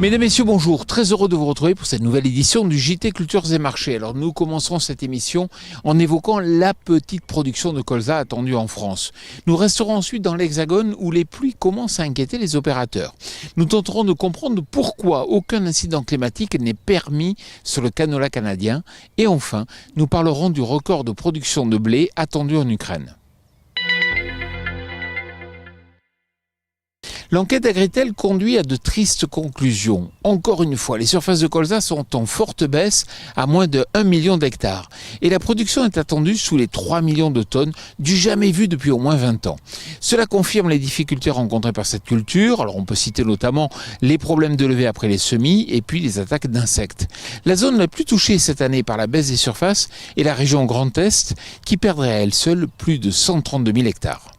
Mesdames, Messieurs, bonjour. Très heureux de vous retrouver pour cette nouvelle édition du JT Cultures et Marchés. Alors nous commencerons cette émission en évoquant la petite production de colza attendue en France. Nous resterons ensuite dans l'Hexagone où les pluies commencent à inquiéter les opérateurs. Nous tenterons de comprendre pourquoi aucun incident climatique n'est permis sur le canola canadien. Et enfin, nous parlerons du record de production de blé attendu en Ukraine. L'enquête Agritel conduit à de tristes conclusions. Encore une fois, les surfaces de colza sont en forte baisse à moins de 1 million d'hectares. Et la production est attendue sous les 3 millions de tonnes, du jamais vu depuis au moins 20 ans. Cela confirme les difficultés rencontrées par cette culture. Alors on peut citer notamment les problèmes de levée après les semis et puis les attaques d'insectes. La zone la plus touchée cette année par la baisse des surfaces est la région Grand Est, qui perdrait à elle seule plus de 132 000 hectares.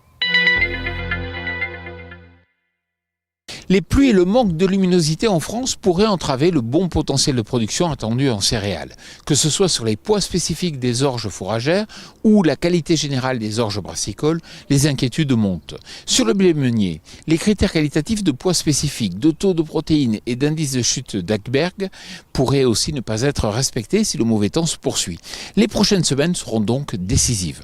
Les pluies et le manque de luminosité en France pourraient entraver le bon potentiel de production attendu en céréales, que ce soit sur les poids spécifiques des orges fourragères ou la qualité générale des orges brassicoles, les inquiétudes montent. Sur le blé meunier, les critères qualitatifs de poids spécifiques, de taux de protéines et d'indice de chute d'Ackberg pourraient aussi ne pas être respectés si le mauvais temps se poursuit. Les prochaines semaines seront donc décisives.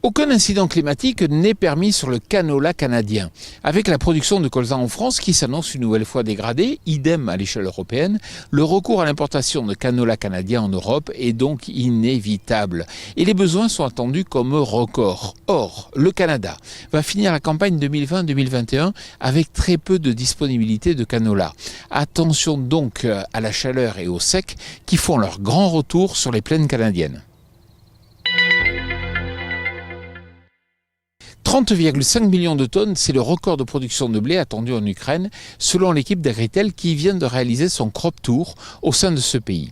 Aucun incident climatique n'est permis sur le canola canadien. Avec la production de colza en France qui s'annonce une nouvelle fois dégradée, idem à l'échelle européenne, le recours à l'importation de canola canadien en Europe est donc inévitable. Et les besoins sont attendus comme records. Or, le Canada va finir la campagne 2020-2021 avec très peu de disponibilité de canola. Attention donc à la chaleur et au sec qui font leur grand retour sur les plaines canadiennes. 30,5 millions de tonnes, c'est le record de production de blé attendu en Ukraine, selon l'équipe d'Agritel qui vient de réaliser son crop tour au sein de ce pays.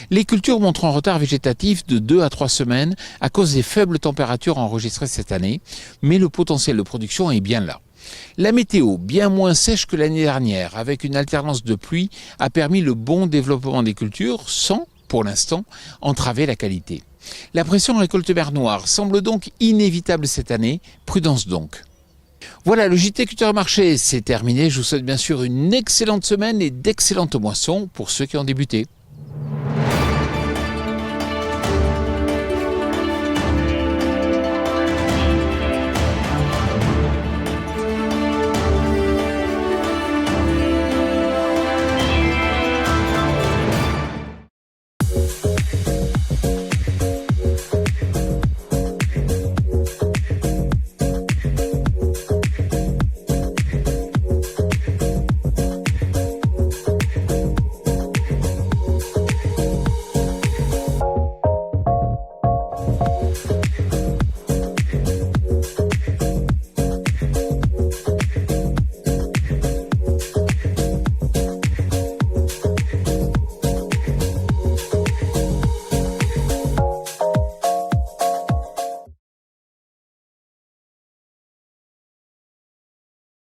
Les cultures montrent un retard végétatif de 2 à 3 semaines à cause des faibles températures enregistrées cette année, mais le potentiel de production est bien là. La météo, bien moins sèche que l'année dernière, avec une alternance de pluie, a permis le bon développement des cultures sans, pour l'instant, entraver la qualité. La pression récolte mer noire semble donc inévitable cette année, prudence donc. Voilà, le JT Culture Marché, c'est terminé. Je vous souhaite bien sûr une excellente semaine et d'excellentes moissons pour ceux qui ont débuté.